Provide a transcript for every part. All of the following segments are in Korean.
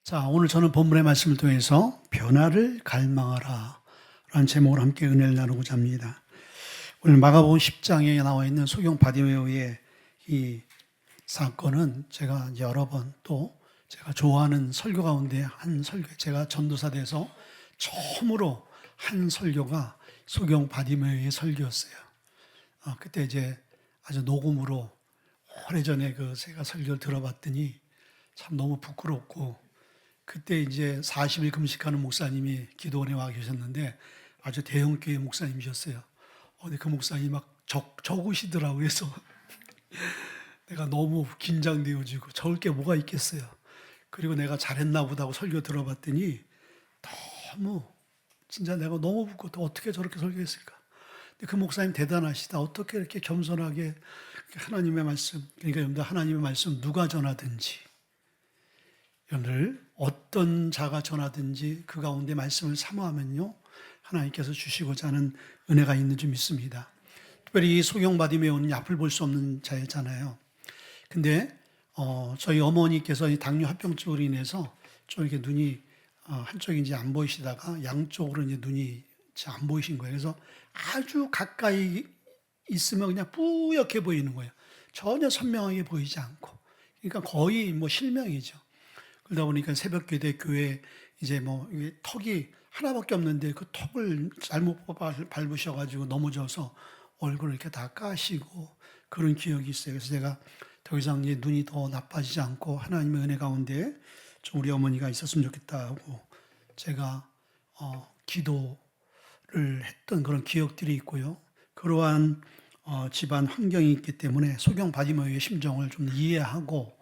자, 오늘 저는 본문의 말씀을 통해서 변화를 갈망하라 라는 제목으로 함께 은혜를 나누고자 합니다. 오늘 마가복음 10장에 나와 있는 소경 바디메오의 이 사건은 제가 여러 번 또 제가 좋아하는 설교 가운데 한 설교, 제가 전도사 돼서 처음으로 한 설교가 소경 바디메오의 설교였어요. 그때 이제 아주 녹음으로 오래전에 제가 설교를 들어봤더니 참 너무 부끄럽고, 그때 이제 40일 금식하는 목사님이 기도원에 와 계셨는데 아주 대형교회 목사님이셨어요. 근데 그 목사님이 막 적으시더라고요. 그래서 내가 너무 긴장되어지고 적을 게 뭐가 있겠어요. 그리고 내가 잘했나 보다 하고 설교 들어봤더니 너무 진짜 내가 너무 부끄럽고 어떻게 저렇게 설교했을까. 근데 그 목사님 대단하시다. 어떻게 이렇게 겸손하게 하나님의 말씀, 그러니까 여러분들 하나님의 말씀 누가 전하든지 여러분들 어떤 자가 전하든지 그 가운데 말씀을 사모하면요 하나님께서 주시고자 하는 은혜가 있는 줄 믿습니다. 특별히 이 소경 바디메오는 앞을 볼 수 없는 자였잖아요. 근데 저희 어머니께서 이 당뇨 합병증으로 인해서 좀 이렇게 눈이 한쪽이 이제 안 보이시다가 양쪽으로 이제 눈이 안 보이신 거예요. 그래서 아주 가까이 있으면 그냥 뿌옇게 보이는 거예요. 전혀 선명하게 보이지 않고. 그러니까 거의 뭐 실명이죠. 그러다 보니까 새벽기도회 교회 이제 이게 턱이 하나밖에 없는데 그 턱을 잘못 밟으셔가지고 넘어져서 얼굴을 이렇게 다 까시고 그런 기억이 있어요. 그래서 제가 더 이상 이제 눈이 더 나빠지지 않고 하나님의 은혜 가운데 좀 우리 어머니가 있었으면 좋겠다 하고 제가 기도를 했던 그런 기억들이 있고요. 그러한 집안 환경이 있기 때문에 소경 바디메오의 심정을 좀 이해하고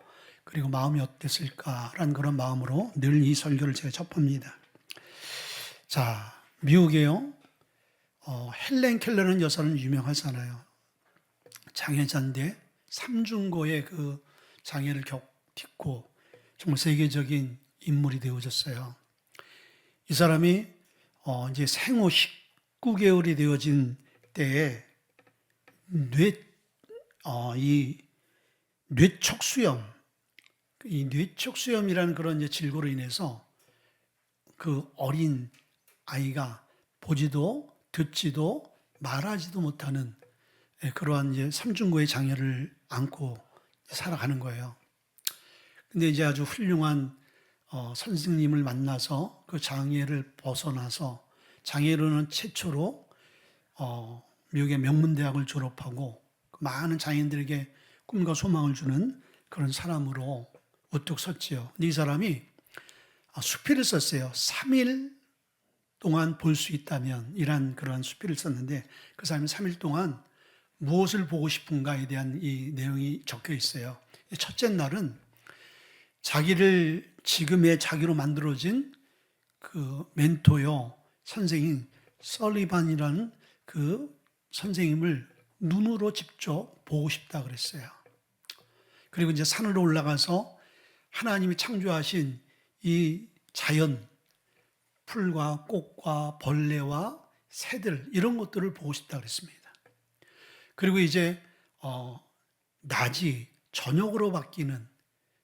그리고 마음이 어땠을까라는 그런 마음으로 늘 이 설교를 제가 접합니다. 자, 미국에요. 헬렌 켈러라는 여사는 유명하잖아요. 장애자인데 삼중고의 그 장애를 딛고 정말 세계적인 인물이 되어졌어요. 이 사람이 이제 생후 19개월이 되어진 때에 이 뇌촉수염, 이 뇌촉수염이라는 그런 이제 질고로 인해서 그 어린 아이가 보지도 듣지도 말하지도 못하는 그러한 이제 삼중고의 장애를 안고 살아가는 거예요. 근데 이제 아주 훌륭한 선생님을 만나서 그 장애를 벗어나서 장애로는 최초로 미국의 명문대학을 졸업하고 많은 장애인들에게 꿈과 소망을 주는 그런 사람으로 우뚝 섰지요. 근데 이 사람이 수필을 썼어요. 3일 동안 볼 수 있다면 이란 그런 수필을 썼는데 그 사람이 3일 동안 무엇을 보고 싶은가에 대한 이 내용이 적혀 있어요. 첫째 날은 자기를 지금의 자기로 만들어진 그 멘토요 선생인 설리반이라는 그 선생님을 눈으로 직접 보고 싶다 그랬어요. 그리고 이제 산으로 올라가서 하나님이 창조하신 이 자연, 풀과 꽃과 벌레와 새들 이런 것들을 보고 싶다 그랬습니다. 그리고 이제 낮이 저녁으로 바뀌는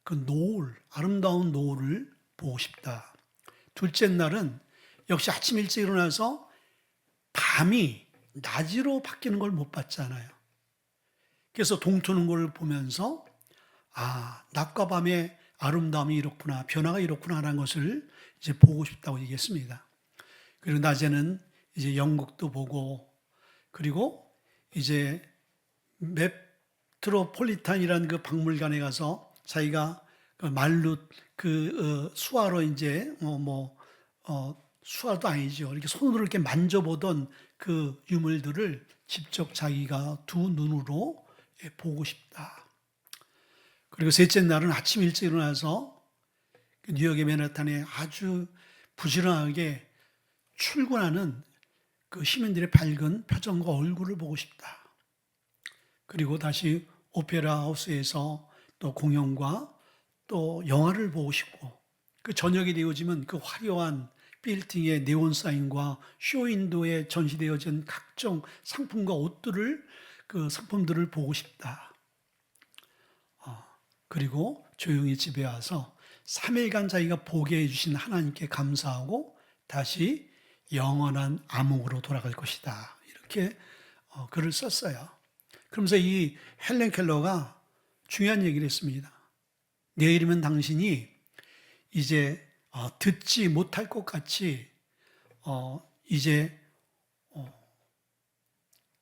그 노을, 아름다운 노을을 보고 싶다. 둘째 날은 역시 아침 일찍 일어나서 밤이 낮으로 바뀌는 걸 못 봤잖아요. 그래서 동트는 걸 보면서 낮과 밤의 아름다움이 이렇구나, 변화가 이렇구나 하는 것을 이제 보고 싶다고 얘기했습니다. 그리고 낮에는 이제 영국도 보고, 그리고 이제 메트로폴리탄이라는 그 박물관에 가서 자기가 그 말룻 수화로 이제 수화도 아니죠. 이렇게 손으로 이렇게 만져보던 그 유물들을 직접 자기가 두 눈으로 보고 싶다. 그리고 셋째 날은 아침 일찍 일어나서 뉴욕의 맨하탄에 아주 부지런하게 출근하는 그 시민들의 밝은 표정과 얼굴을 보고 싶다. 그리고 다시 오페라 하우스에서 또 공연과 또 영화를 보고 싶고, 그 저녁이 되어지면 그 화려한 빌딩의 네온 사인과 쇼윈도에 전시되어진 각종 상품과 옷들을, 그 상품들을 보고 싶다. 그리고 조용히 집에 와서 3일간 자기가 보게 해주신 하나님께 감사하고 다시 영원한 암흑으로 돌아갈 것이다. 이렇게 글을 썼어요. 그러면서 이 헬렌 켈러가 중요한 얘기를 했습니다. 내일이면 당신이 이제 듣지 못할 것 같이 이제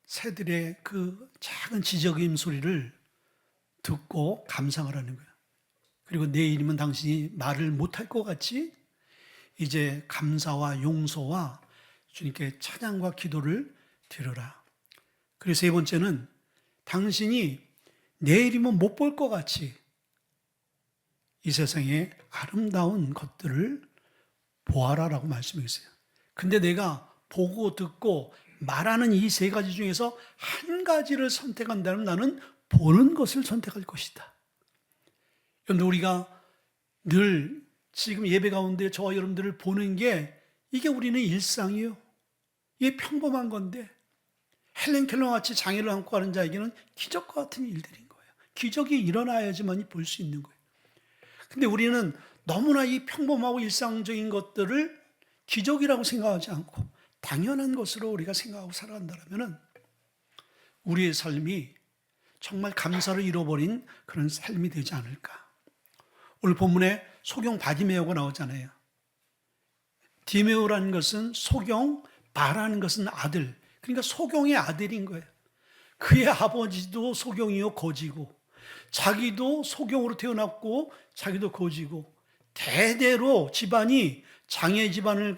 새들의 그 작은 지저귀임 소리를 듣고 감상을 하는 거예요. 그리고 내일이면 당신이 말을 못할 것 같이 이제 감사와 용서와 주님께 찬양과 기도를 드려라. 그리고 세 번째는 당신이 내일이면 못 볼 것 같이 이 세상의 아름다운 것들을 보아라라고 말씀했어요. 근데 내가 보고 듣고 말하는 이 세 가지 중에서 한 가지를 선택한다면 나는 보는 것을 선택할 것이다. 그런데 우리가 늘 지금 예배 가운데 저와 여러분들을 보는 게 이게 우리는 일상이에요. 이게 평범한 건데 헬렌 켈러 같이 장애를 안고 가는 자에게는 기적과 같은 일들인 거예요. 기적이 일어나야지만 볼 수 있는 거예요. 근데 우리는 너무나 이 평범하고 일상적인 것들을 기적이라고 생각하지 않고 당연한 것으로 우리가 생각하고 살아간다면 우리의 삶이 정말 감사를 잃어버린 그런 삶이 되지 않을까. 오늘 본문에 소경 바디메오가 나오잖아요. 디메오라는 것은 소경, 바라는 것은 아들. 그러니까 소경의 아들인 거예요. 그의 아버지도 소경이요 거지고 자기도 소경으로 태어났고 자기도 거지고 대대로 집안이 장애 집안을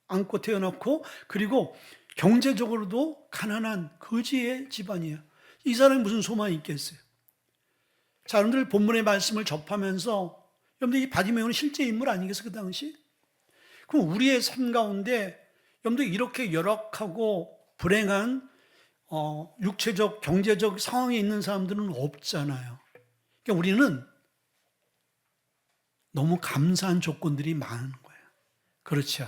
안고 태어났고 그리고 경제적으로도 가난한 거지의 집안이에요. 이 사람이 무슨 소망이 있겠어요? 자, 여러분들 본문의 말씀을 접하면서 여러분들 이 바디메오는 실제 인물 아니겠어요? 그 당시? 그럼 우리의 삶 가운데 여러분들 이렇게 열악하고 불행한 육체적, 경제적 상황에 있는 사람들은 없잖아요. 그러니까 우리는 너무 감사한 조건들이 많은 거예요. 그렇죠.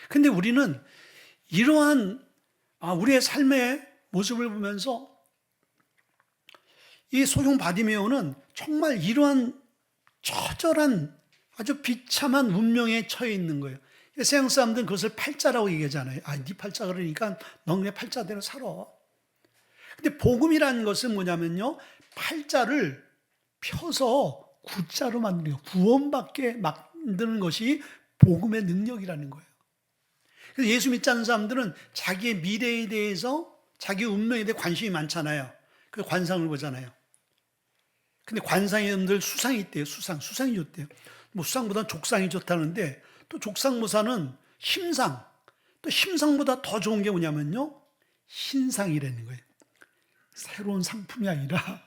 근데 우리는 이러한 우리의 삶의 모습을 보면서 이 소경 바디메오는 정말 이러한 처절한 아주 비참한 운명에 처해 있는 거예요. 세상 사람들은 그것을 팔자라고 얘기하잖아요. 네 팔자 그러니까 넌 그냥 팔자대로 살아. 근데 복음이라는 것은 뭐냐면요. 팔자를 펴서 구자로 만드는 거예요. 구원받게 만드는 것이 복음의 능력이라는 거예요. 그래서 예수 믿지 않는 사람들은 자기의 미래에 대해서 자기 운명에 대해 관심이 많잖아요. 그래서 관상을 보잖아요. 근데 관상의 놈들 수상이 있대요. 수상이 좋대요. 뭐 수상보다 족상이 좋다는데 또 족상보다는 심상, 또 심상보다 더 좋은 게 뭐냐면요. 신상이라는 거예요. 새로운 상품이 아니라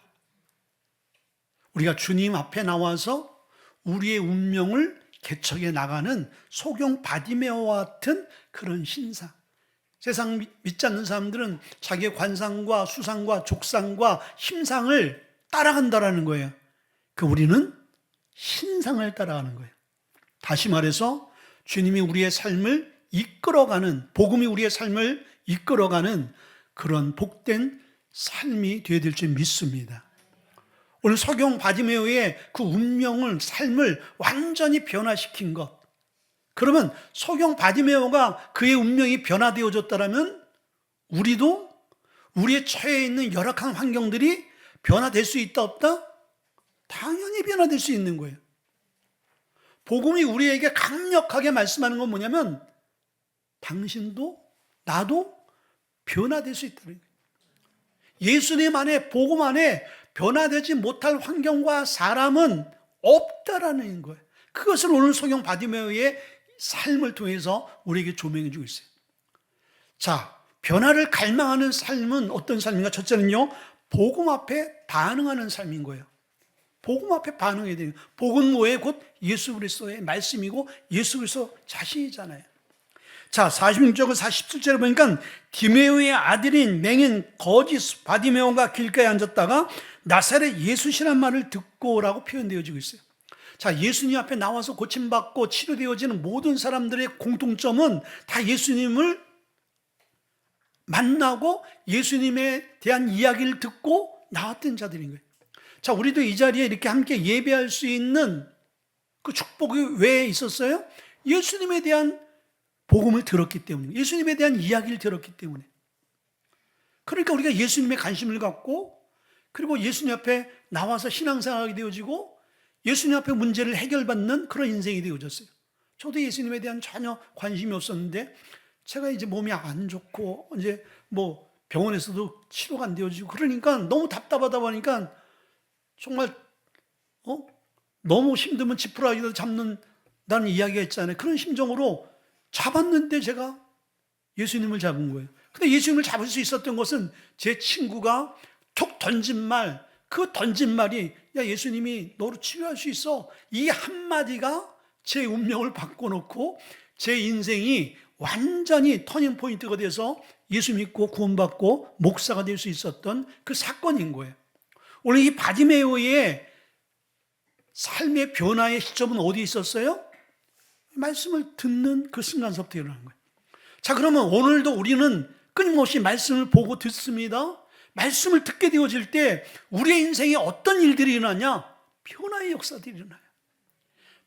우리가 주님 앞에 나와서 우리의 운명을 개척해 나가는 소경 바디메오와 같은 그런 신상. 세상 믿지 않는 사람들은 자기의 관상과 수상과 족상과 심상을 따라간다라는 거예요. 우리는 신상을 따라가는 거예요. 다시 말해서 주님이 우리의 삶을 이끌어가는, 복음이 우리의 삶을 이끌어가는 그런 복된 삶이 되어야 될 줄 믿습니다. 오늘 소경 바디메오의 그 운명을, 삶을 완전히 변화시킨 것. 그러면 소경 바디메오가 그의 운명이 변화되어졌다면 우리도 우리의 처해 있는 열악한 환경들이 변화될 수 있다 없다? 당연히 변화될 수 있는 거예요. 복음이 우리에게 강력하게 말씀하는 건 뭐냐면 당신도 나도 변화될 수 있다는 거예요. 예수님 안에, 복음 안에 변화되지 못할 환경과 사람은 없다라는 거예요. 그것을 오늘 소경 바디메오의 삶을 통해서 우리에게 조명해 주고 있어요. 자, 변화를 갈망하는 삶은 어떤 삶인가? 첫째는요, 복음 앞에 반응하는 삶인 거예요. 복음 앞에 반응해야 돼요. 복음은 뭐예요? 곧 예수 그리스도의 말씀이고 예수 그리스도 자신이잖아요. 자, 46절과 47절을 보니까 디메오의 아들인 맹인 거지 바디메오가 길가에 앉았다가 나사렛 예수시란 말을 듣고라고 표현되어지고 있어요. 자, 예수님 앞에 나와서 고침받고 치료되어지는 모든 사람들의 공통점은 다 예수님을 만나고 예수님에 대한 이야기를 듣고 나왔던 자들인 거예요. 자, 우리도 이 자리에 이렇게 함께 예배할 수 있는 그 축복이 왜 있었어요? 예수님에 대한 복음을 들었기 때문에, 예수님에 대한 이야기를 들었기 때문에. 그러니까 우리가 예수님에 관심을 갖고, 그리고 예수님 앞에 나와서 신앙생활하게 되어지고 예수님 앞에 문제를 해결받는 그런 인생이 되어졌어요. 저도 예수님에 대한 전혀 관심이 없었는데 제가 이제 몸이 안 좋고 이제 뭐 병원에서도 치료가 안 되어지고 그러니까 너무 답답하다 보니까 정말 너무 힘들면 지푸라기도 잡는다는 이야기가 있잖아요. 그런 심정으로 잡았는데 제가 예수님을 잡은 거예요. 근데 예수님을 잡을 수 있었던 것은 제 친구가 툭 던진 말, 그 던진 말이 야 예수님이 너를 치유할 수 있어, 이 한마디가 제 운명을 바꿔놓고 제 인생이 완전히 터닝포인트가 돼서 예수 믿고 구원받고 목사가 될 수 있었던 그 사건인 거예요. 오늘 이 바디메오의 삶의 변화의 시점은 어디 있었어요? 말씀을 듣는 그 순간서부터 일어난 거예요. 자, 그러면 오늘도 우리는 끊임없이 말씀을 보고 듣습니다. 말씀을 듣게 되어질 때 우리의 인생에 어떤 일들이 일어나냐? 변화의 역사들이 일어나요.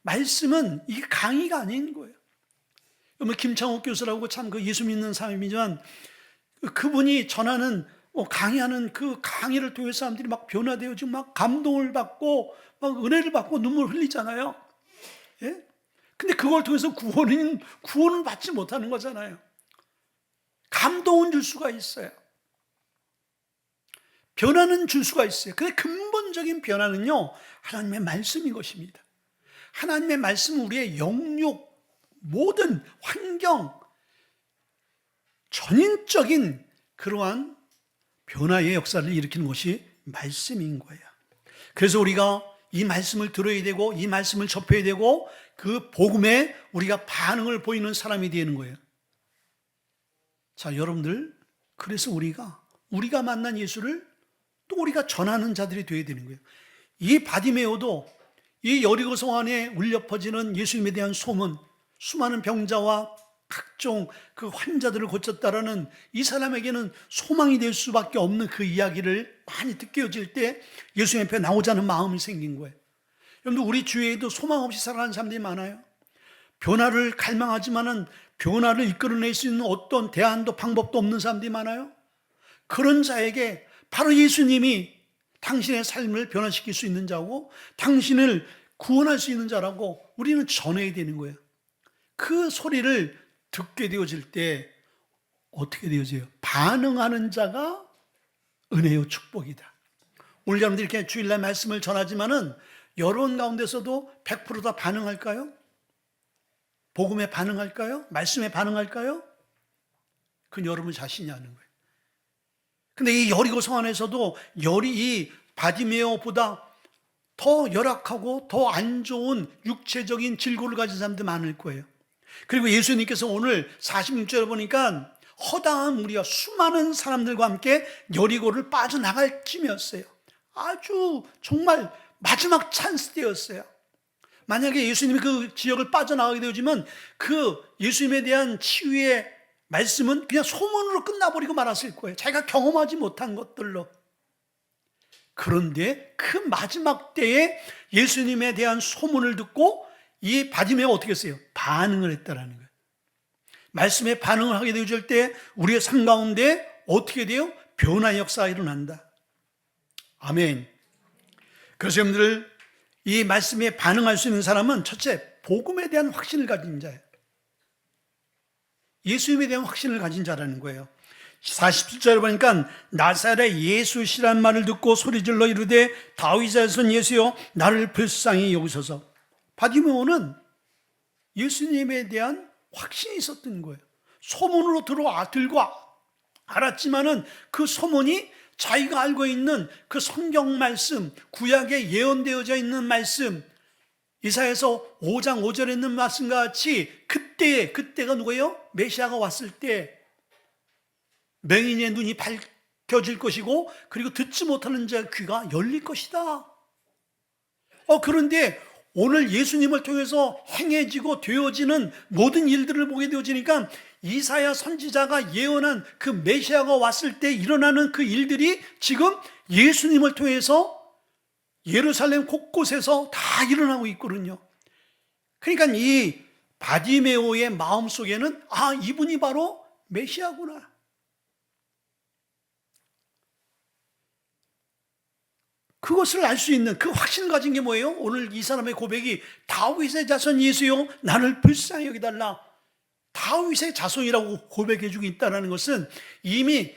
말씀은 이게 강의가 아닌 거예요. 김창옥 교수라고 참 그 예수 믿는 사람이지만 그분이 전하는 강의하는 그 강의를 통해서 사람들이 막 변화되어지고 막 감동을 받고 막 은혜를 받고 눈물 흘리잖아요. 예? 근데 그걸 통해서 구원을 받지 못하는 거잖아요. 감동은 줄 수가 있어요. 변화는 줄 수가 있어요. 근데 근본적인 변화는요, 하나님의 말씀인 것입니다. 하나님의 말씀은 우리의 영육, 모든 환경, 전인적인 그러한 변화의 역사를 일으키는 것이 말씀인 거예요. 그래서 우리가 이 말씀을 들어야 되고 이 말씀을 접해야 되고 그 복음에 우리가 반응을 보이는 사람이 되는 거예요. 자, 여러분들, 그래서 우리가 만난 예수를 또 우리가 전하는 자들이 되어야 되는 거예요. 이 바디메오도 이 여리고 성 안에 울려 퍼지는 예수님에 대한 소문, 수많은 병자와 각종 그 환자들을 고쳤다라는 이 사람에게는 소망이 될 수밖에 없는 그 이야기를 많이 듣게 되어질 때 예수님 앞에 나오자는 마음이 생긴 거예요. 여러분들, 우리 주위에도 소망 없이 살아가는 사람들이 많아요. 변화를 갈망하지만은 변화를 이끌어낼 수 있는 어떤 대안도 방법도 없는 사람들이 많아요. 그런 자에게 바로 예수님이 당신의 삶을 변화시킬 수 있는 자고 당신을 구원할 수 있는 자라고 우리는 전해야 되는 거예요. 그 소리를 듣게 되어질 때 어떻게 되어져요? 반응하는 자가 은혜요 축복이다. 오늘 여러분들이 이렇게 주일날 말씀을 전하지만은 여러분 가운데서도 100% 다 반응할까요? 복음에 반응할까요? 말씀에 반응할까요? 그건 여러분 자신이 아는 거예요. 근데 이 여리고 성 안에서도 이 바디메오보다 더 열악하고 더 안 좋은 육체적인 질고를 가진 사람들 많을 거예요. 그리고 예수님께서 오늘 46절에 보니까 허다한 무리와 수많은 사람들과 함께 여리고를 빠져나갈 쯤이었어요. 아주 정말 마지막 찬스 때였어요. 만약에 예수님이 그 지역을 빠져나가게 되어지면 그 예수님에 대한 치유의 말씀은 그냥 소문으로 끝나버리고 말았을 거예요. 자기가 경험하지 못한 것들로. 그런데 그 마지막 때에 예수님에 대한 소문을 듣고 이 바디메오가 어떻게 했어요? 반응을 했다라는 거예요. 말씀에 반응을 하게 되어질 때 우리의 삶 가운데 어떻게 돼요? 변화의 역사가 일어난다. 아멘. 그래서 여러분들, 이 말씀에 반응할 수 있는 사람은 첫째, 복음에 대한 확신을 가진 자예요. 예수님에 대한 확신을 가진 자라는 거예요. 47절에 보니까 나사렛 예수시란 말을 듣고 소리질러 이르되 다윗의 son 예수여 나를 불쌍히 여기소서. 바디메오는 예수님에 대한 확신이 있었던 거예요. 소문으로 들고 알았지만은 그 소문이 자기가 알고 있는 그 성경 말씀, 구약에 예언되어져 있는 말씀, 이사야서 5장 5절에 있는 말씀과 같이 그때가 누구예요? 메시아가 왔을 때 맹인의 눈이 밝혀질 것이고 그리고 듣지 못하는 자의 귀가 열릴 것이다. 그런데 오늘 예수님을 통해서 행해지고 되어지는 모든 일들을 보게 되어지니까 이사야 선지자가 예언한 그 메시아가 왔을 때 일어나는 그 일들이 지금 예수님을 통해서 예루살렘 곳곳에서 다 일어나고 있거든요. 그러니까 이 바디메오의 마음속에는 이분이 바로 메시아구나. 그것을 알 수 있는 그 확신을 가진 게 뭐예요? 오늘 이 사람의 고백이 다윗의 자손 예수여 나를 불쌍히 여기달라. 다윗의 자손이라고 고백해주고 있다는 것은 이미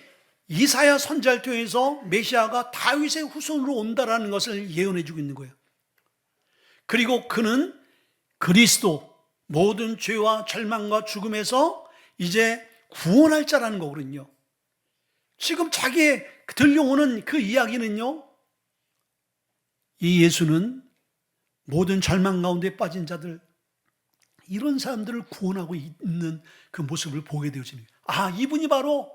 이사야 선지자를 통해서 메시아가 다윗의 후손으로 온다라는 것을 예언해주고 있는 거예요. 그리고 그는 그리스도, 모든 죄와 절망과 죽음에서 이제 구원할 자라는 거거든요. 지금 자기의 들려오는 그 이야기는요, 이 예수는 모든 절망 가운데 빠진 자들, 이런 사람들을 구원하고 있는 그 모습을 보게 되어지는 거예요. 이분이 바로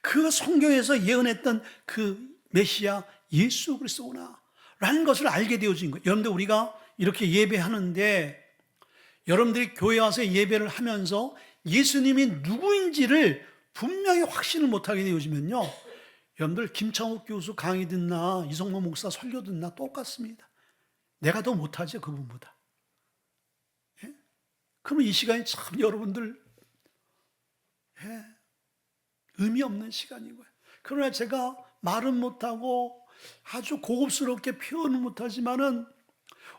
그 성경에서 예언했던 그 메시아 예수 그리스도구나 라는 것을 알게 되어진 거예요. 여러분들, 우리가 이렇게 예배하는데 여러분들이 교회 와서 예배를 하면서 예수님이 누구인지를 분명히 확신을 못하게 되어지면요, 여러분들 김창욱 교수 강의 듣나 이성모 목사 설교 듣나 똑같습니다. 내가 더 못하죠, 그분보다. 예? 그러면 이 시간이 참 여러분들 의미 없는 시간인 거예요. 그러나 제가 말은 못하고 아주 고급스럽게 표현은 못하지만은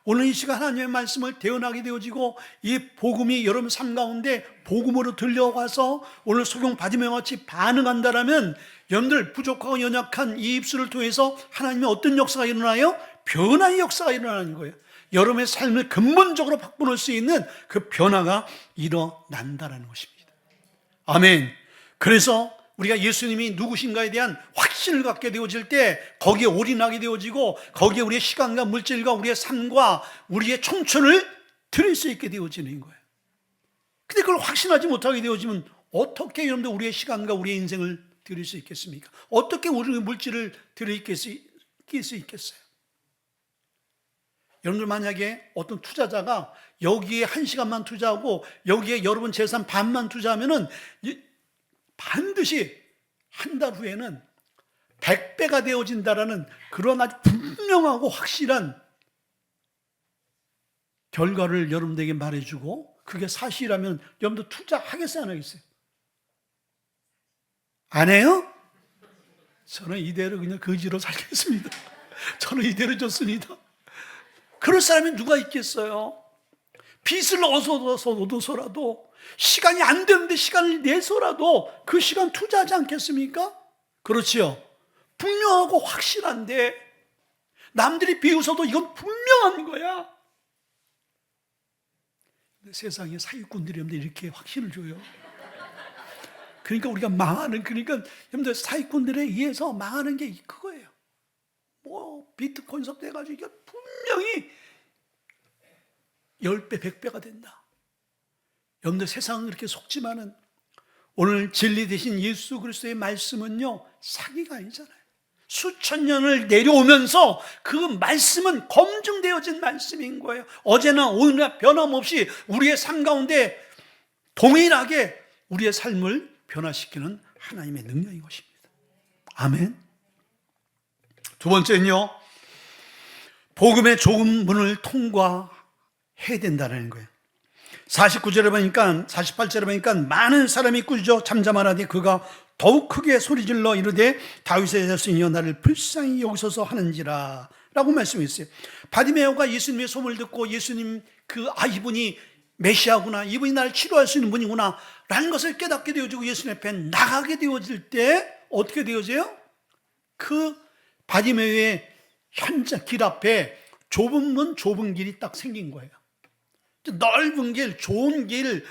오늘 이 시간 하나님의 말씀을 대언하게 되어지고 이 복음이 여러분 삶 가운데 복음으로 들려와서 오늘 소경 바디메오와 같이 반응한다라면 여러분들 부족하고 연약한 이 입술을 통해서 하나님의 어떤 역사가 일어나요? 변화의 역사가 일어나는 거예요. 여러분의 삶을 근본적으로 바꿔놓을 수 있는 그 변화가 일어난다는 것입니다. 아멘. 그래서 우리가 예수님이 누구신가에 대한 확신을 갖게 되어질 때 거기에 올인하게 되어지고 거기에 우리의 시간과 물질과 우리의 삶과 우리의 청춘을 드릴 수 있게 되어지는 거예요. 근데 그걸 확신하지 못하게 되어지면 어떻게 여러분들 우리의 시간과 우리의 인생을 드릴 수 있겠습니까? 어떻게 우리의 물질을 드릴 수 있겠어요? 여러분들, 만약에 어떤 투자자가 여기에 1시간만 투자하고 여기에 여러분 재산 반만 투자하면은 반드시 한 달 후에는 100배가 되어진다라는 그런 아주 분명하고 확실한 결과를 여러분들에게 말해주고, 그게 사실이라면 여러분들 투자하겠어요, 안 하겠어요? 안 해요? 저는 이대로 그냥 거지로 살겠습니다. 저는 이대로 좋습니다. 그럴 사람이 누가 있겠어요? 빚을 얻어서라도 시간이 안 되는데 시간을 내서라도 그 시간 투자하지 않겠습니까? 그렇지요. 분명하고 확실한데 남들이 비웃어도 이건 분명한 거야. 근데 세상에 사기꾼들이 이렇게 확신을 줘요. 그러니까 우리가 그러니까 여러분들, 사기꾼들에 의해서 망하는 게 그거예요. 비트코인 섭대해가지고 이게 분명히 10배, 100배가 된다. 여러분들, 세상은 그렇게 속지만은 오늘 진리 대신 예수 그리스도의 말씀은요, 사기가 아니잖아요. 수천 년을 내려오면서 그 말씀은 검증되어진 말씀인 거예요. 어제나 오늘나 변함없이 우리의 삶 가운데 동일하게 우리의 삶을 변화시키는 하나님의 능력인 것입니다. 아멘. 두 번째는요, 복음의 좁은 문을 통과해야 된다는 거예요. 49절에 보니까, 48절에 보니까 많은 사람이 꾸짖어 잠잠하라되 그가 더욱 크게 소리질러 이르되 다윗의 자손이여 나를 불쌍히 여기소서 하는지라 라고 말씀했어요. 바디메오가 예수님의 소문을 듣고 예수님 이분이 메시아구나, 이분이 나를 치료할 수 있는 분이구나 라는 것을 깨닫게 되어지고 예수님 앞에 나가게 되어질 때 어떻게 되어져요? 그 바디메오의 현장 길 앞에 좁은 문, 좁은 길이 딱 생긴 거예요. 넓은 길, 좋은 길,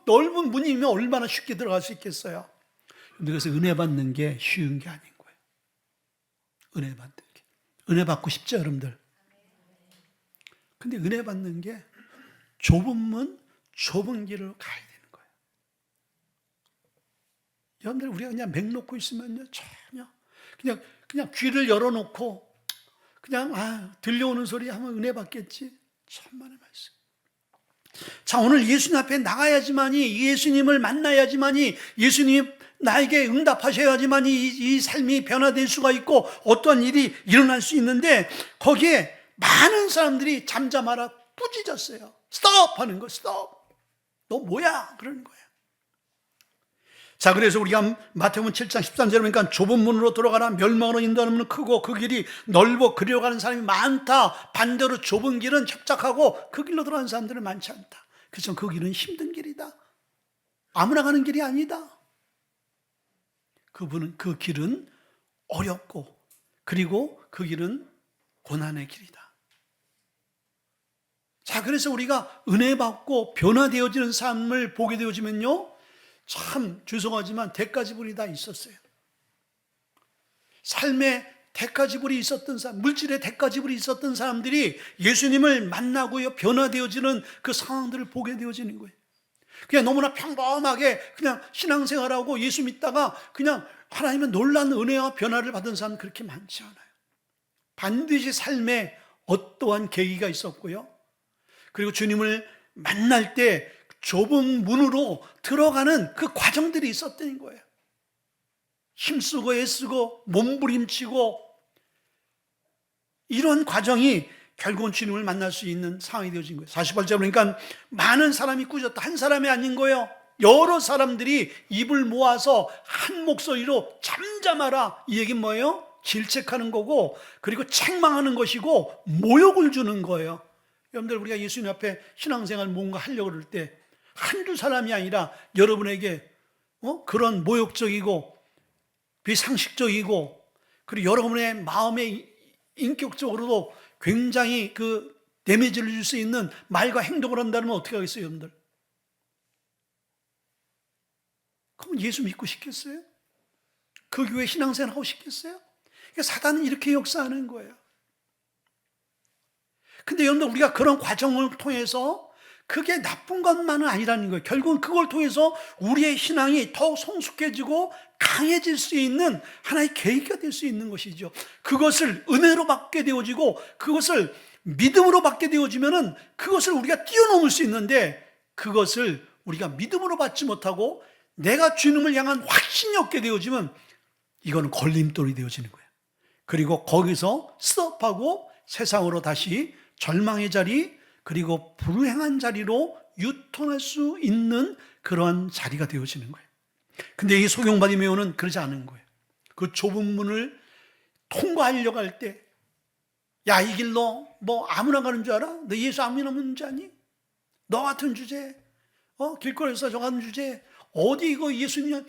넓은 문이면 얼마나 쉽게 들어갈 수 있겠어요? 그래서 은혜 받는 게 쉬운 게 아닌 거예요. 은혜 받는 게. 은혜 받고 싶죠, 여러분들? 근데 은혜 받는 게 좁은 문, 좁은 길을 가야 되는 거예요. 여러분들, 우리가 그냥 맹 놓고 있으면요, 전혀. 그냥 귀를 열어놓고, 그냥, 들려오는 소리 하면 은혜 받겠지. 천만의 말씀. 자, 오늘 예수님 앞에 나가야지만이, 예수님을 만나야지만이, 예수님이 나에게 응답하셔야지만이 이 삶이 변화될 수가 있고 어떠한 일이 일어날 수 있는데, 거기에 많은 사람들이 잠잠하라, 꾸짖었어요. 스톱! 하는 거, 스톱! 너 뭐야? 그러는 거예요. 자, 그래서 우리가 마태복음 7장 13절에 보니까 좁은 문으로 들어가라. 멸망으로 인도하는 문은 크고 그 길이 넓어 그리로 가는 사람이 많다. 반대로 좁은 길은 협착하고 그 길로 들어가는 사람들은 많지 않다. 그래서 그 길은 힘든 길이다. 아무나 가는 길이 아니다. 그 길은 어렵고 그리고 그 길은 고난의 길이다. 자, 그래서 우리가 은혜 받고 변화되어지는 삶을 보게 되어지면요, 참 죄송하지만 대가지불이 다 있었어요. 삶에 대가지불이 있었던 사람, 물질의 대가지불이 있었던 사람들이 예수님을 만나고요 변화되어지는 그 상황들을 보게 되어지는 거예요. 그냥 너무나 평범하게 그냥 신앙생활하고 예수 믿다가 그냥 하나님의 놀라운 은혜와 변화를 받은 사람은 그렇게 많지 않아요. 반드시 삶에 어떠한 계기가 있었고요, 그리고 주님을 만날 때 좁은 문으로 들어가는 그 과정들이 있었던 거예요. 힘쓰고 애쓰고 몸부림치고 이런 과정이 결국은 주님을 만날 수 있는 상황이 되어진 거예요. 48절 보니까 많은 사람이 꾸짖었다. 한 사람이 아닌 거예요. 여러 사람들이 입을 모아서 한 목소리로 잠잠하라. 이 얘기는 뭐예요? 질책하는 거고, 그리고 책망하는 것이고, 모욕을 주는 거예요. 여러분들, 우리가 예수님 앞에 신앙생활 뭔가 하려고 그럴 때 한두 사람이 아니라 여러분에게 그런 모욕적이고 비상식적이고, 그리고 여러분의 마음에 인격적으로도 굉장히 그 데미지를 줄 수 있는 말과 행동을 한다면 어떻게 하겠어요, 여러분들? 그럼 예수 믿고 싶겠어요? 그 교회 신앙생활 하고 싶겠어요? 그러니까 사단은 이렇게 역사하는 거예요. 근데 여러분들, 우리가 그런 과정을 통해서 그게 나쁜 것만은 아니라는 거예요. 결국은 그걸 통해서 우리의 신앙이 더욱 성숙해지고 강해질 수 있는 하나의 계기가 될 수 있는 것이죠. 그것을 은혜로 받게 되어지고 그것을 믿음으로 받게 되어지면은 그것을 우리가 뛰어넘을 수 있는데, 그것을 우리가 믿음으로 받지 못하고 내가 주님을 향한 확신이 없게 되어지면 이거는 걸림돌이 되어지는 거예요. 그리고 거기서 스톱하고 세상으로 다시 절망의 자리, 그리고 불행한 자리로 유통할 수 있는 그러한 자리가 되어지는 거예요. 근데 이 소경 바디메오는 그러지 않은 거예요. 그 좁은 문을 통과하려고 할 때, 야, 이 길로 뭐 아무나 가는 줄 알아? 너 예수 안 믿는 줄 아니? 너 같은 주제, 길거리에서 저 같은 주제, 어디 이거 예수님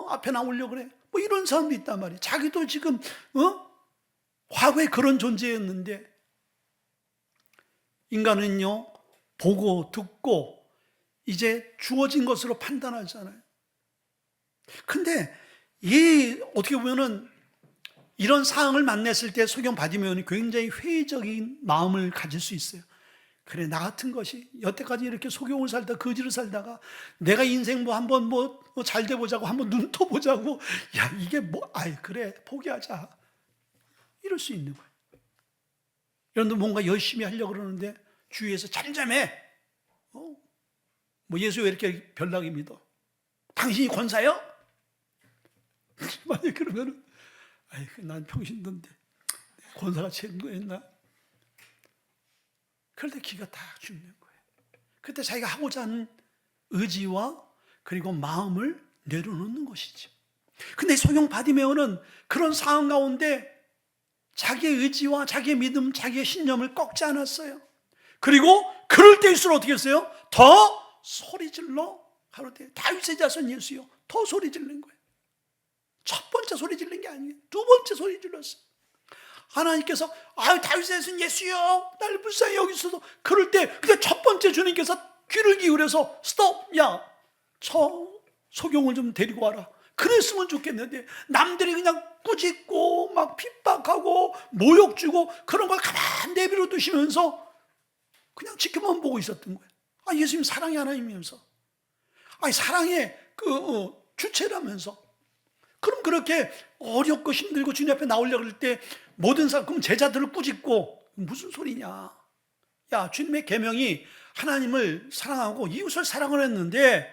앞에 나오려고 그래? 뭐 이런 사람도 있단 말이에요. 자기도 지금 과거에 그런 존재였는데, 인간은요, 보고 듣고 이제 주어진 것으로 판단하잖아요. 근데 어떻게 보면은 이런 상황을 만났을 때 소경 바디메오는 굉장히 회의적인 마음을 가질 수 있어요. 그래, 나 같은 것이 여태까지 이렇게 소경을 살다 거지를 살다가 내가 인생 뭐 한번 잘 돼 보자고, 한번 눈 떠 보자고, 야, 이게 그래, 포기하자, 이럴 수 있는 거예요. 여러분들 뭔가 열심히 하려고 그러는데 주위에서 잠잠해. 뭐 예수 왜 이렇게 별나게 믿어? 당신이 권사요? 만약 그러면은, 난 평신도인데 권사가 최고였나? 그럴 때 기가 다 죽는 거예요. 그때 자기가 하고자 하는 의지와 그리고 마음을 내려놓는 것이죠. 근데 소경 바디메오는 그런 상황 가운데 자기의 의지와 자기의 믿음, 자기의 신념을 꺾지 않았어요. 그리고 그럴 때일수록 어떻게 했어요? 더 소리질러 가로되 다윗의 자손 예수요, 더 소리 지르는 거예요. 첫 번째 소리 지르는 게 아니에요. 두 번째 소리 질렀어요. 하나님께서 다윗의 자손 예수요, 나를 불쌍히 여기소서. 그럴 때 근데 첫 번째 주님께서 귀를 기울여서 스톱, 야, 저 소경을 좀 데리고 와라. 그랬으면 좋겠는데 남들이 그냥 꾸짖고 막 핍박하고 모욕 주고 그런 걸 가만히 내버려 두시면서 그냥 지켜만 보고 있었던 거예요. 예수님 사랑의 하나님이면서, 사랑의 주체라면서. 그럼 그렇게 어렵고 힘들고 주님 앞에 나오려고 할 때 모든 사람, 그럼 제자들을 꾸짖고 무슨 소리냐? 야, 주님의 계명이 하나님을 사랑하고 이웃을 사랑을 했는데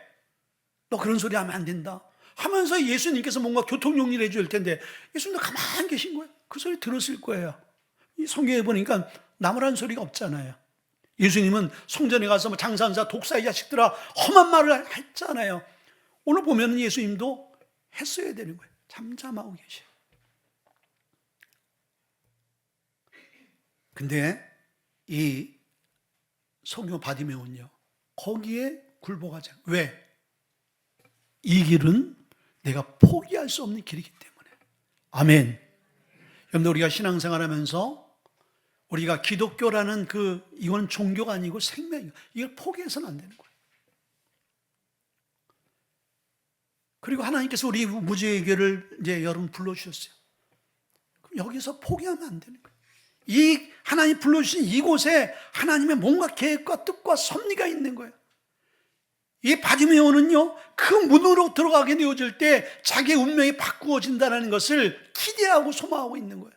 너 그런 소리 하면 안 된다 하면서 예수님께서 뭔가 교통용리를 해줄 텐데 예수님도 가만히 계신 거예요. 그 소리 들었을 거예요. 이 성경에 보니까 나무라는 소리가 없잖아요. 예수님은 성전에 가서 뭐 장사한자 독사의 자식들아 험한 말을 했잖아요. 오늘 보면 예수님도 했어야 되는 거예요. 잠잠하고 계셔요. 근데 이 소교 바디메온요, 거기에 굴복하지 않아요. 왜? 이 길은 내가 포기할 수 없는 길이기 때문에. 아멘. 여러분들, 우리가 신앙생활하면서 우리가 기독교라는 이건 종교가 아니고 생명이에요. 이걸 포기해서는 안 되는 거예요. 그리고 하나님께서 우리 무지개를 이제 여러분 불러주셨어요. 그럼 여기서 포기하면 안 되는 거예요. 이 하나님 불러주신 이곳에 하나님의 뭔가 계획과 뜻과 섭리가 있는 거예요. 이 바디메오는요, 그 문으로 들어가게 되어질 때 자기의 운명이 바꾸어진다는 것을 기대하고 소망하고 있는 거예요.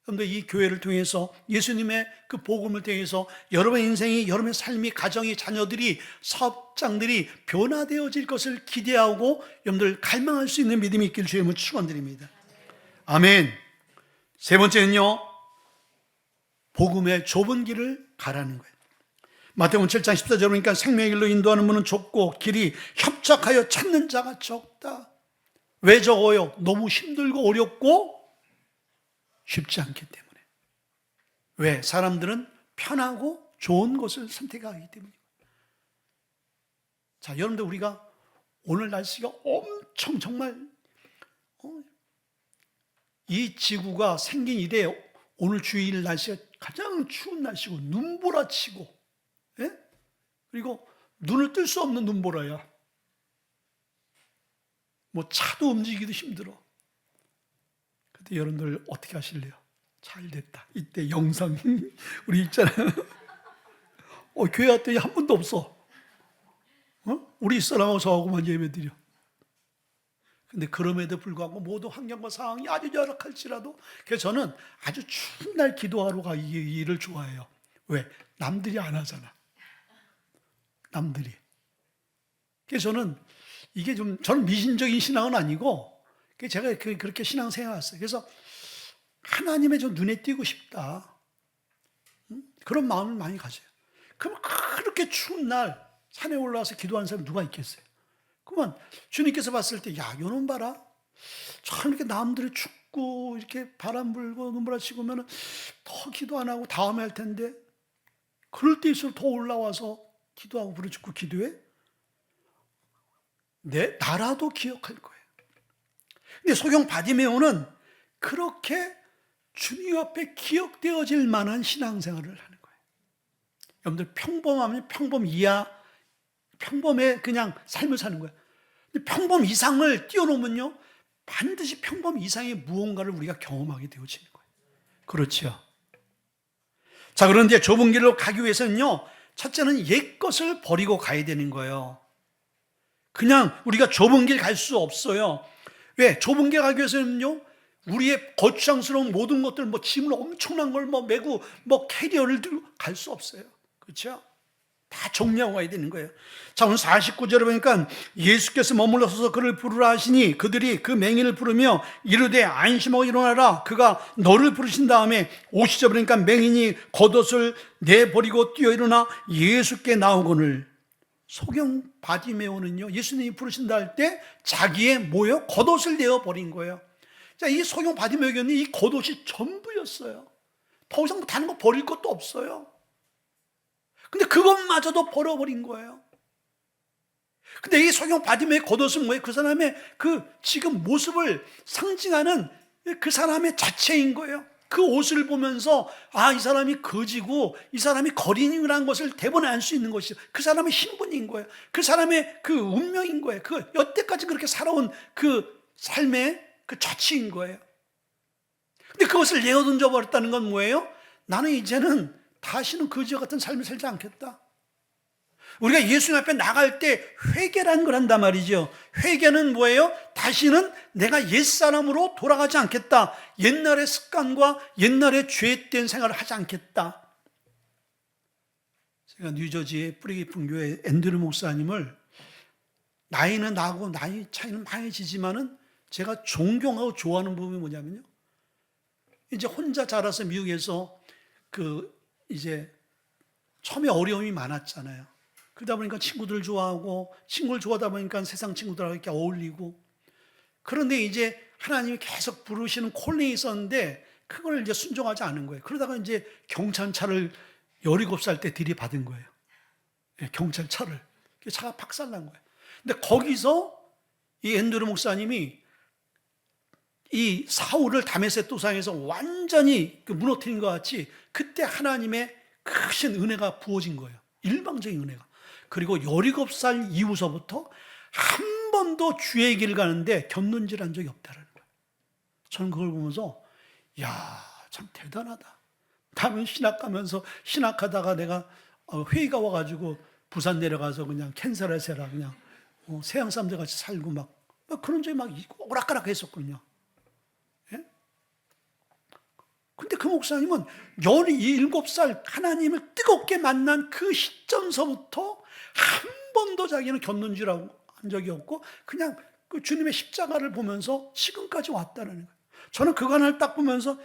그런데 이 교회를 통해서 예수님의 그 복음을 통해서 여러분의 인생이, 여러분의 삶이, 가정이, 자녀들이, 사업장들이 변화되어질 것을 기대하고 여러분들 갈망할 수 있는 믿음이 있길 주님은 축원드립니다. 아멘. 세 번째는요, 복음의 좁은 길을 가라는 거예요. 마태복음 7장 14절 보니까 생명의 길로 인도하는 문은 좁고 길이 협착하여 찾는 자가 적다. 왜 적어요? 너무 힘들고 어렵고 쉽지 않기 때문에. 왜? 사람들은 편하고 좋은 것을 선택하기 때문이에요. 자, 여러분들, 우리가 오늘 날씨가 엄청 정말 이 지구가 생긴 이래 오늘 주일 날씨가 가장 추운 날씨고 눈보라치고, 예? 그리고 눈을 뜰 수 없는 눈보라야. 뭐 차도 움직이기도 힘들어. 근데 여러분들 어떻게 하실래요? 잘 됐다. 이때 영상 우리 있잖아요. 교회 왔더니 한 분도 없어. 우리 이사람하고 저하고만 예배드려. 근데 그럼에도 불구하고 모두 환경과 상황이 아주 열악할지라도, 그래서 저는 아주 추운 날 기도하러 가기 일을 좋아해요. 왜? 남들이 안 하잖아. 남들이. 그래서 저는 이게 저는 미신적인 신앙은 아니고, 제가 그렇게 신앙생활 했어요. 그래서 하나님의 좀 눈에 띄고 싶다. 그런 마음을 많이 가져요. 그럼 그렇게 추운 날 산에 올라와서 기도하는 사람 누가 있겠어요? 그러면 주님께서 봤을 때, 야, 요놈 봐라. 참 이렇게 남들이 춥고 이렇게 바람 불고 눈보라치고 오면 더 기도 안 하고 다음에 할 텐데, 그럴 때일수록 더 올라와서 기도하고 부르짖고 기도해? 나라도 기억할 거예요. 근데 소경 바디메오는 그렇게 주님 앞에 기억되어질 만한 신앙생활을 하는 거예요. 여러분들, 평범하면 평범 이하, 평범의 그냥 삶을 사는 거예요. 근데 평범 이상을 뛰어넘으면요, 반드시 평범 이상의 무언가를 우리가 경험하게 되어지는 거예요. 그렇죠? 자, 그런데 좁은 길로 가기 위해서는요, 첫째는 옛 것을 버리고 가야 되는 거예요. 그냥 우리가 좁은 길 갈 수 없어요. 왜? 좁은 길 가기 위해서는요, 우리의 거추장스러운 모든 것들, 짐을 엄청난 걸 메고, 캐리어를 들고 갈 수 없어요. 그렇죠? 다 정리하고 가야 되는 거예요. 자, 오늘 49절에 보니까 예수께서 머물러 서서 그를 부르라 하시니 그들이 그 맹인을 부르며 이르되 안심하고 일어나라. 그가 너를 부르신 다음에 50절 보니까 맹인이 겉옷을 내버리고 뛰어 일어나 예수께 나오거늘. 소경 바디메오는요, 예수님이 부르신다 할 때 자기의 겉옷을 내어버린 거예요. 자, 이 소경 바디메오는 이 겉옷이 전부였어요. 더 이상 다른 거 버릴 것도 없어요. 근데 그것마저도 버려버린 거예요. 근데 이 소경 바디메오의 겉옷은 뭐예요? 그 사람의 지금 모습을 상징하는 그 사람의 자체인 거예요. 그 옷을 보면서, 이 사람이 거지고 이 사람이 거린이라는 것을 대본에 알 수 있는 것이죠. 그 사람의 신분인 거예요. 그 사람의 그 운명인 거예요. 여태까지 그렇게 살아온 그 삶의 그 자취인 거예요. 근데 그것을 내어던져 버렸다는 건 뭐예요? 나는 이제는 다시는 거지와 같은 삶을 살지 않겠다. 우리가 예수님 앞에 나갈 때 회개라는 걸 한단 말이죠. 회개는 뭐예요? 다시는 내가 옛사람으로 돌아가지 않겠다. 옛날의 습관과 옛날의 죄된 생활을 하지 않겠다. 제가 뉴저지의 뿌리 깊은 교회 앤드류 목사님을, 나이는 나고 나이 차이는 많이 지지만은 제가 존경하고 좋아하는 부분이 뭐냐면요, 이제 혼자 자라서 미국에서 이제 처음에 어려움이 많았잖아요. 그러다 보니까 친구들 좋아하고, 친구를 좋아하다 보니까 세상 친구들하고 이렇게 어울리고, 그런데 이제 하나님이 계속 부르시는 콜링이 있었는데 그걸 이제 순종하지 않은 거예요. 그러다가 이제 경찰차를 17살 때 들이받은 거예요. 경찰차를. 차가 박살난 거예요. 근데 거기서 이 앤드루 목사님이 이 사울을 다메섹 도상에서 완전히 무너뜨린 것 같이 그때 하나님의 크신 은혜가 부어진 거예요. 일방적인 은혜가. 그리고 17살 이후서부터 한 번도 주의 길을 가는데 곁눈질한 적이 없다는 거예요. 저는 그걸 보면서 야, 참 대단하다. 다음은 신학 가면서 신학하다가 내가 회의가 와가지고 부산 내려가서 그냥 캔사레세라 그냥 서양 사람들 같이 살고 막 그런 적이 막 오락가락 했었거든요. 예? 근데 그 목사님은 17살 하나님을 뜨겁게 만난 그 시점서부터 한 번도 자기는 곁눈질하고 한 적이 없고 그냥 그 주님의 십자가를 보면서 지금까지 왔다는 거예요. 저는 그거 하나를 딱 보면서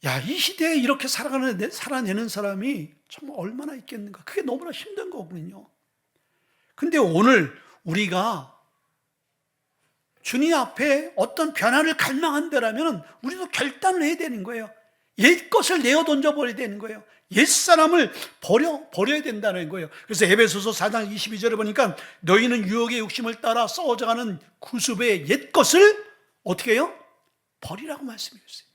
야, 이 시대에 이렇게 살아내는 사람이 정말 얼마나 있겠는가. 그게 너무나 힘든 거거든요. 근데 오늘 우리가 주님 앞에 어떤 변화를 갈망한다라면 우리도 결단을 해야 되는 거예요. 옛 것을 내어 던져버려야 되는 거예요. 옛 사람을 버려야 된다는 거예요. 그래서 에베소서 4장 22절에 보니까 너희는 유혹의 욕심을 따라 썩어져가는 구습의 옛 것을 어떻게 해요? 버리라고 말씀해 주세요.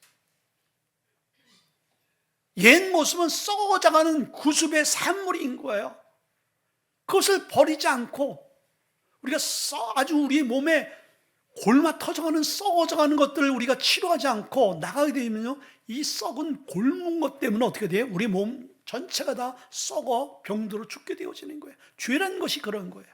옛 모습은 썩어져가는 구습의 산물인 거예요. 그것을 버리지 않고 우리가 아주 우리 몸에 골마 터져가는 썩어져가는 것들을 우리가 치료하지 않고 나가게 되면요, 이 썩은 골문 것 때문에 어떻게 돼요? 우리 몸 전체가 다 썩어 병들어 죽게 되어지는 거예요. 죄라는 것이 그런 거예요.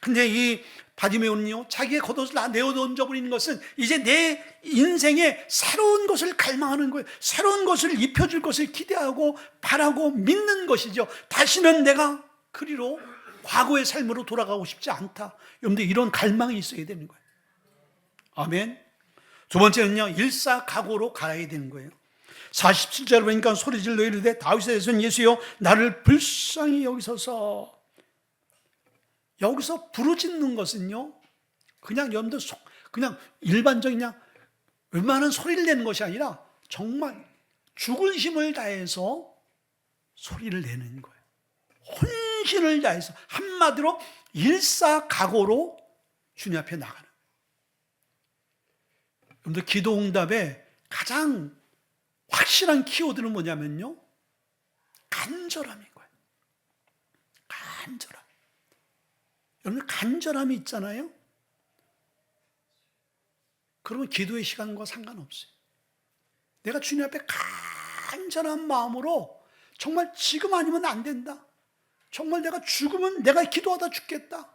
근데 이 바디메오는요, 자기의 겉옷을 다 내어 던져버리는 것은 이제 내 인생에 새로운 것을 갈망하는 거예요. 새로운 것을 입혀줄 것을 기대하고 바라고 믿는 것이죠. 다시는 내가 그리로 과거의 삶으로 돌아가고 싶지 않다. 여러분들 이런 갈망이 있어야 되는 거예요. 아멘. 두 번째는요, 일사각오로 가야 되는 거예요. 47절 보니까 소리질러 이르되 다윗의 자손 예수여 나를 불쌍히 여기소서. 여기서 부르짖는 것은요, 그냥 여러분들 그냥 일반적인 그냥 웬만한 소리를 내는 것이 아니라 정말 죽을 힘을 다해서 소리를 내는 거예요. 혼신을 다해서 한마디로 일사각오로 주님 앞에 나가는 거예요. 여러분들 기도 응답의 가장 확실한 키워드는 뭐냐면요, 간절함인 거예요. 간절함. 여러분 간절함이 있잖아요. 그러면 기도의 시간과 상관없어요. 내가 주님 앞에 간절한 마음으로 정말 지금 아니면 안 된다. 정말 내가 죽으면 내가 기도하다 죽겠다.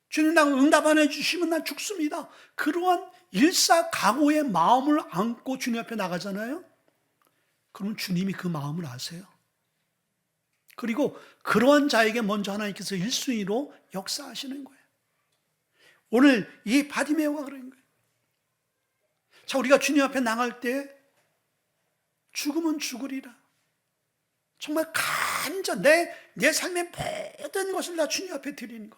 주님 나 응답 안 해주시면 난 죽습니다. 그러한 일사각오의 마음을 안고 주님 앞에 나가잖아요. 그러면 주님이 그 마음을 아세요. 그리고 그러한 자에게 먼저 하나님께서 1순위로 역사하시는 거예요. 오늘 이 바디메오가 그런 거예요. 자, 우리가 주님 앞에 나갈 때 죽으면 죽으리라. 정말 내 삶의 모든 것을 다 주님 앞에 드리는 것.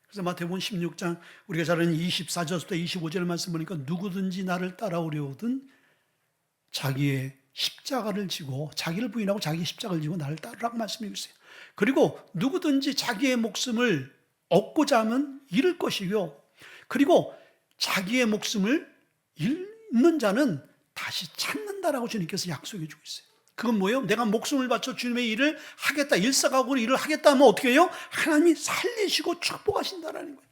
그래서 마태복음 16장 우리가 잘 아는 24절부터 25절 말씀 보니까 누구든지 나를 따라오려거든 자기의 십자가를 지고 자기를 부인하고 자기의 십자가를 지고 나를 따르라고 말씀해 주세요. 그리고 누구든지 자기의 목숨을 얻고자 하면 잃을 것이요. 그리고 자기의 목숨을 잃는 자는 다시 찾는다라고 주님께서 약속해 주고 있어요. 그건 뭐예요? 내가 목숨을 바쳐 주님의 일을 하겠다, 일사각오로 일을 하겠다 하면 어떻게 해요? 하나님이 살리시고 축복하신다라는 거예요.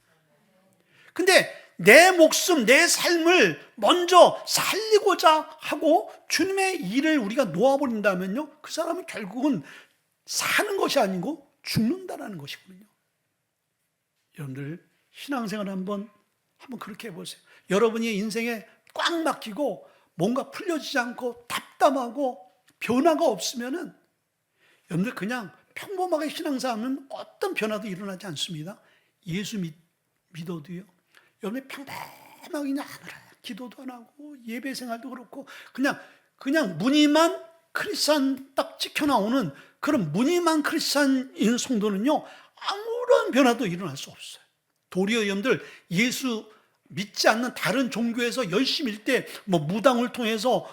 근데 내 목숨, 내 삶을 먼저 살리고자 하고 주님의 일을 우리가 놓아버린다면요, 그 사람은 결국은 사는 것이 아니고 죽는다라는 것이거든요. 여러분들 신앙생활 한번 그렇게 해보세요. 여러분이 인생에 꽉 막히고 뭔가 풀려지지 않고 답답하고 변화가 없으면은 여러분들 그냥 평범하게 신앙생활하면 어떤 변화도 일어나지 않습니다. 예수 믿어도요. 여러분이 평범하게 그냥 기도도 안 하고 예배 생활도 그렇고 그냥 무늬만 크리스찬 딱 찍혀 나오는 그런 무늬만 크리스찬인 성도는요, 아무런 변화도 일어날 수 없어요. 도리어 여러분들, 예수 믿지 않는 다른 종교에서 열심히 일 때 무당을 통해서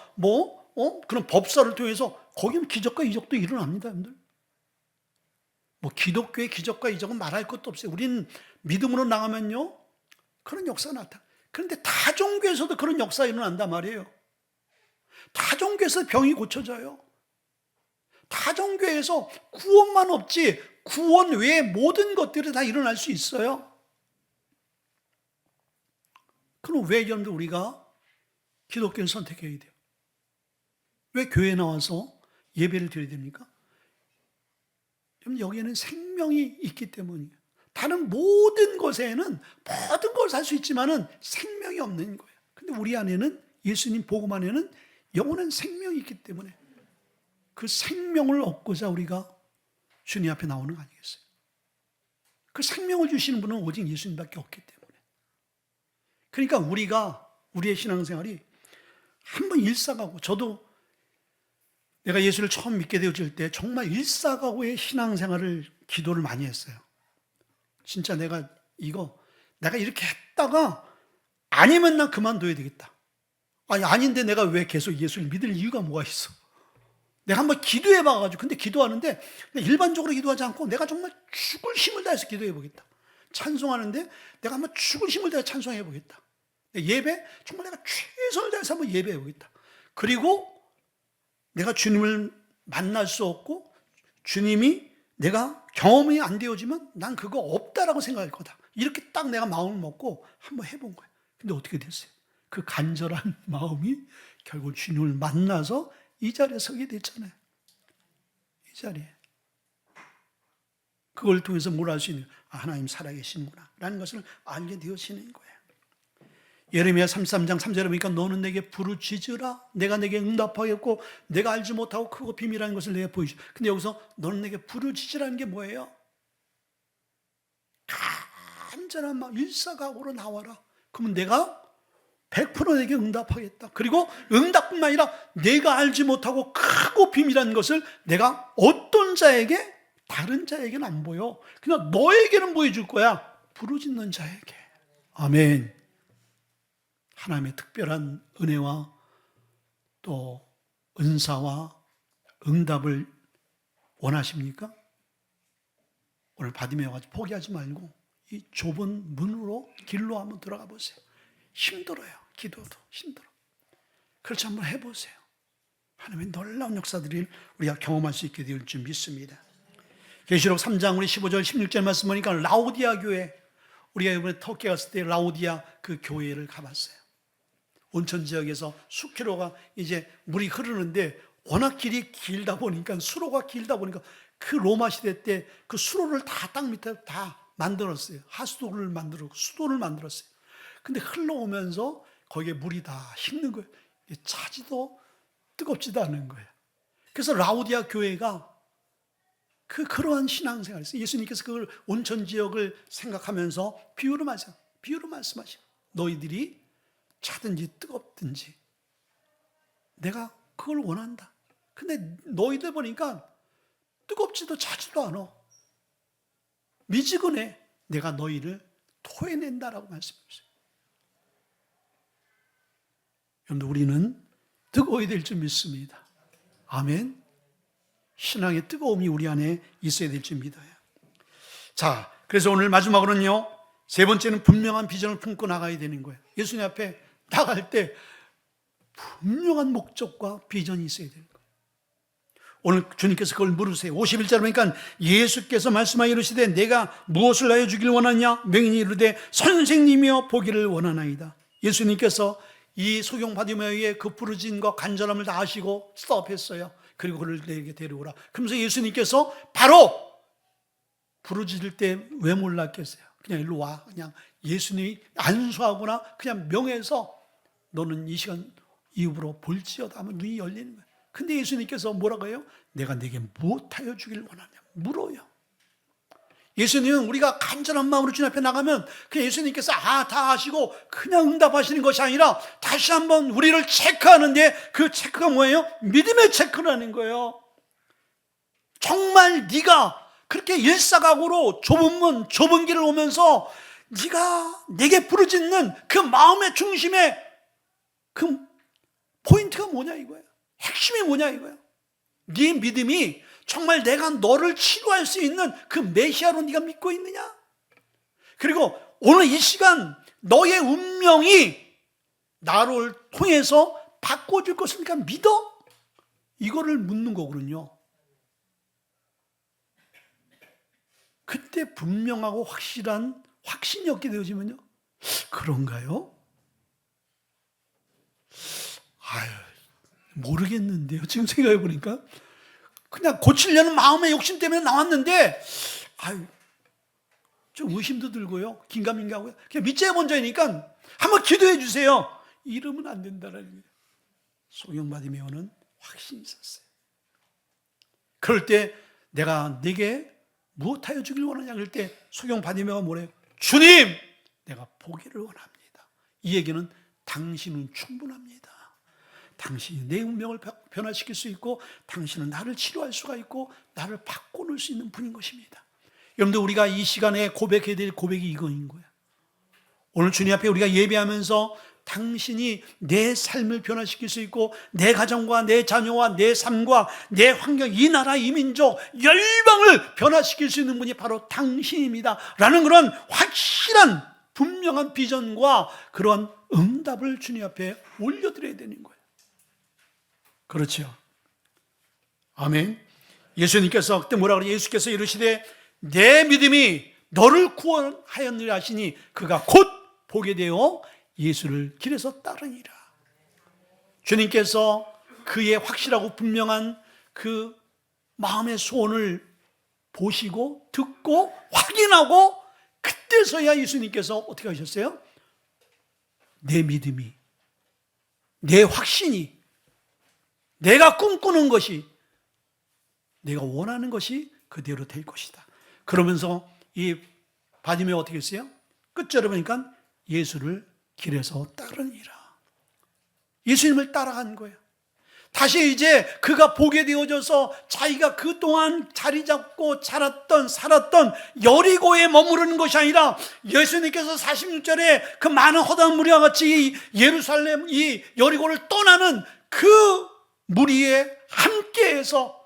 그런 법사를 통해서 거기는 기적과 이적도 일어납니다, 여러분들. 기독교의 기적과 이적은 말할 것도 없어요. 우리는 믿음으로 나가면요, 그런 역사가 나타나. 그런데 다종교에서도 그런 역사가 일어난단 말이에요. 다종교에서 병이 고쳐져요. 다종교에서 구원만 없지 구원 외에 모든 것들이 다 일어날 수 있어요. 그럼 왜 여러분들 우리가 기독교를 선택해야 돼요? 왜 교회에 나와서 예배를 드려야 됩니까? 여기에는 생명이 있기 때문이에요. 다른 모든 것에는 모든 걸 살 수 있지만은 생명이 없는 거예요. 근데 우리 안에는, 예수님 복음 안에는 영원한 생명이 있기 때문에 그 생명을 얻고자 우리가 주님 앞에 나오는 거 아니겠어요? 그 생명을 주시는 분은 오직 예수님밖에 없기 때문에. 그러니까 우리의 신앙생활이 한번 일사가고, 저도 내가 예수를 처음 믿게 되어질 때 정말 일사각오의 신앙생활을, 기도를 많이 했어요. 진짜 내가 이렇게 했다가 아니면 난 그만둬야 되겠다. 아닌데 내가 왜 계속 예수를 믿을 이유가 뭐가 있어? 내가 한번 기도해 봐가지고, 근데 기도하는데 일반적으로 기도하지 않고 내가 정말 죽을 힘을 다해서 기도해 보겠다. 찬송하는데 내가 한번 죽을 힘을 다해서 찬송해 보겠다. 예배 정말 내가 최선을 다해서 한번 예배해 보겠다. 그리고 내가 주님을 만날 수 없고 주님이 내가 경험이 안 되어지면 난 그거 없다라고 생각할 거다. 이렇게 딱 내가 마음을 먹고 한번 해본 거예요. 근데 어떻게 됐어요? 그 간절한 마음이 결국 주님을 만나서 이 자리에 서게 됐잖아요. 이 자리에. 그걸 통해서 뭘 알 수 있는, 하나님 살아계시는구나 라는 것을 알게 되어지는 거예요. 예레미야 33장 3절에 보니까 너는 내게 부르짖으라, 내가 내게 응답하겠고 내가 알지 못하고 크고 비밀한 것을 내게 보이시오. 근데 여기서 너는 내게 부르짖으라는 게 뭐예요? 간절한 마음, 일사각오로 나와라. 그러면 내가 100% 내게 응답하겠다. 그리고 응답뿐만 아니라 내가 알지 못하고 크고 비밀한 것을 내가 어떤 자에게, 다른 자에게는 안 보여. 그냥 너에게는 보여줄 거야. 부르짖는 자에게. 아멘. 하나님의 특별한 은혜와 또 은사와 응답을 원하십니까? 오늘 받으며 가지고 포기하지 말고 이 좁은 문으로, 길로 한번 들어가 보세요. 힘들어요. 기도도 힘들어. 그렇지, 한번 해보세요. 하나님의 놀라운 역사들을 우리가 경험할 수 있게 될 줄 믿습니다. 계시록 3장 우리 15절 16절 말씀 보니까 라오디아 교회, 우리가 이번에 터키 갔을 때 라오디아 그 교회를 가봤어요. 온천 지역에서 수키로가 이제 물이 흐르는데 워낙 길이 길다 보니까, 수로가 길다 보니까 그 로마 시대 때 그 수로를 다 땅 밑에 다 만들었어요. 하수도를 만들었고 수도를 만들었어요. 근데 흘러오면서 거기에 물이 다 식는 거예요. 차지도 뜨겁지도 않은 거예요. 그래서 라오디아 교회가 그러한 신앙생활을 했어요. 예수님께서 그걸 온천 지역을 생각하면서 비유로 말씀하시고 너희들이 차든지 뜨겁든지 내가 그걸 원한다. 근데 너희들 보니까 뜨겁지도 차지도 않아. 미지근해. 내가 너희를 토해낸다라고 말씀하셨어요. 여러분, 우리는 뜨거워야 될 줄 믿습니다. 아멘. 신앙의 뜨거움이 우리 안에 있어야 될 줄 믿어요. 자, 그래서 오늘 마지막으로는요, 세 번째는 분명한 비전을 품고 나가야 되는 거예요. 예수님 앞에 나갈 때 분명한 목적과 비전이 있어야 되는 거예요. 오늘 주님께서 그걸 물으세요. 51절 보니까 예수께서 말씀하여 이르시되 내가 무엇을 하여 주길 원하냐? 명인이 이르되 선생님이여 보기를 원하나이다. 예수님께서 이 소경 바디메오의 그 부르짖음과 간절함을 다 아시고 스톱했어요. 그리고 그를 내게 데려오라. 그러면서 예수님께서 바로 부르짖을 때 왜 몰랐겠어요? 그냥 일로 와. 그냥 예수님이 안수하거나 그냥 명해서 너는 이 시간 이후로 볼지어다 하면 눈이 열리는 거예요. 근데 예수님께서 뭐라고 해요? 내가 내게 무엇하여 주길 원하냐? 물어요. 예수님은 우리가 간절한 마음으로 주님 앞에 나가면 그냥 예수님께서 다 하시고 그냥 응답하시는 것이 아니라 다시 한번 우리를 체크하는데, 그 체크가 뭐예요? 믿음의 체크라는 거예요. 정말 네가 그렇게 일사각오로 좁은 문, 좁은 길을 오면서 네가 내게 부르짖는 그 마음의 중심에 그 포인트가 뭐냐 이거예요. 핵심이 뭐냐 이거예요. 네 믿음이 정말 내가 너를 치료할 수 있는 그 메시아로 네가 믿고 있느냐? 그리고 오늘 이 시간 너의 운명이 나를 통해서 바꿔줄 것을 네가 믿어? 이거를 묻는 거거든요. 그때 분명하고 확실한 확신이 없게 되어지면요, 그런가요? 모르겠는데요. 지금 생각해 보니까 그냥 고치려는 마음의 욕심 때문에 나왔는데 좀 의심도 들고요, 긴가민가하고요. 그냥 믿자의 먼저이니까 한번 기도해 주세요. 이러면 안 된다라는 거예요. 소경 바디메오는 확신이 있었어요. 그럴 때 내가 네게 무엇하여 주길 원하냐 그럴 때 소경 바디메오가 뭐래요? 주님, 내가 보기를 원합니다. 이 얘기는 당신은 충분합니다. 당신이 내 운명을 변화시킬 수 있고 당신은 나를 치료할 수가 있고 나를 바꿔놓을 수 있는 분인 것입니다. 여러분들, 우리가 이 시간에 고백해야 될 고백이 이거인 거예요. 오늘 주님 앞에 우리가 예배하면서 당신이 내 삶을 변화시킬 수 있고 내 가정과 내 자녀와 내 삶과 내 환경, 이 나라, 이 민족, 열방을 변화시킬 수 있는 분이 바로 당신입니다 라는 그런 확실한 분명한 비전과 그러한 응답을 주님 앞에 올려드려야 되는 거예요. 그렇죠. 아멘. 예수님께서 그때 뭐라 그래요? 예수께서 이르시되 내 믿음이 너를 구원하였느라 하시니 그가 곧 보게 되어 예수를 길에서 따르니라. 주님께서 그의 확실하고 분명한 그 마음의 소원을 보시고 듣고 확인하고 그때서야 예수님께서 어떻게 하셨어요? 내 믿음이, 내 확신이, 내가 꿈꾸는 것이, 내가 원하는 것이 그대로 될 것이다. 그러면서 이 바디메오 어떻게 했어요? 끝절에 보니까 예수를 길에서 따르니라. 예수님을 따라간 거예요. 다시 이제 그가 보게 되어져서 자기가 그동안 자리 잡고 살았던 여리고에 머무르는 것이 아니라 예수님께서 46절에 그 많은 허다한 무리와 같이 예루살렘, 이 여리고를 떠나는 그 무리에 함께해서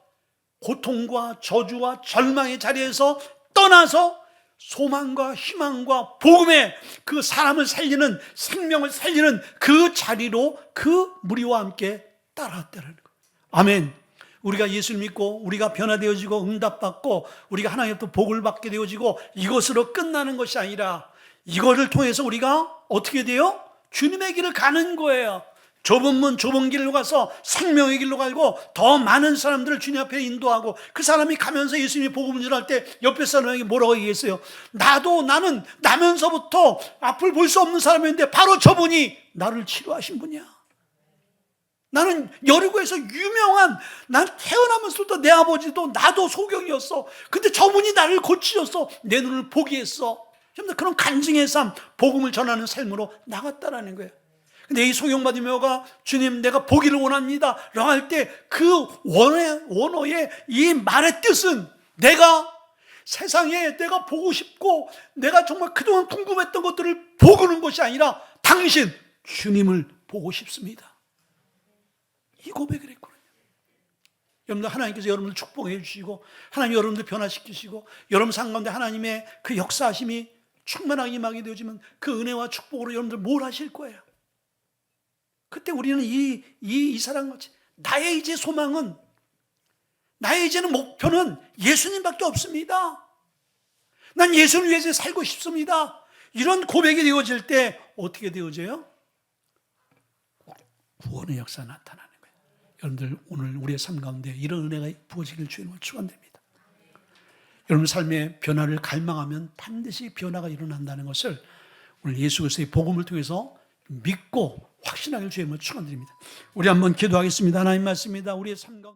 고통과 저주와 절망의 자리에서 떠나서 소망과 희망과 복음의 그 사람을 살리는, 생명을 살리는 그 자리로 그 무리와 함께 따라왔다는 거예요. 아멘. 우리가 예수를 믿고 우리가 변화되어지고 응답받고 우리가 하나님의 복을 받게 되어지고 이것으로 끝나는 것이 아니라 이거를 통해서 우리가 어떻게 돼요? 주님의 길을 가는 거예요. 좁은 문, 좁은 길로 가서 생명의 길로 가고 더 많은 사람들을 주님 앞에 인도하고, 그 사람이 가면서 예수님이 복음을 전할 때 옆에 사람에게 뭐라고 얘기했어요? 나는 나면서부터 앞을 볼 수 없는 사람인데 바로 저분이 나를 치료하신 분이야. 나는 여리고에서 유명한, 난 태어나면서부터 내 아버지도 나도 소경이었어. 근데 저분이 나를 고치셨어. 내 눈을 보게 했어. 그런 간증의 삶, 복음을 전하는 삶으로 나갔다라는 거예요. 근데 이 소경 바디메오가 주님 내가 보기를 원합니다 라고 할 때 그 원어의 이 말의 뜻은 내가 세상에 내가 보고 싶고 내가 정말 그동안 궁금했던 것들을 보고는 것이 아니라 당신 주님을 보고 싶습니다, 이 고백을 했거든요. 여러분들, 하나님께서 여러분을 축복해 주시고 하나님 여러분들 변화시키시고 여러분 삶 가운데 하나님의 그 역사하심이 충만하게 임하게 되어지면 그 은혜와 축복으로 여러분들 뭘 하실 거예요? 그때 우리는 이 사랑같이 나의 이제 소망은, 나의 이제는 목표는 예수님밖에 없습니다. 난 예수를 위해서 살고 싶습니다. 이런 고백이 되어질 때 어떻게 되어져요? 구원의 역사가 나타나는 거예요. 여러분들, 오늘 우리의 삶 가운데 이런 은혜가 부어지길 주님을 축원드립니다. 여러분 삶의 변화를 갈망하면 반드시 변화가 일어난다는 것을 오늘 예수 그리스도의 복음을 통해서 믿고 확신하게 주님을 축원드립니다. 우리 한번 기도하겠습니다. 하나님 말씀입니다. 우리의 삶 가운데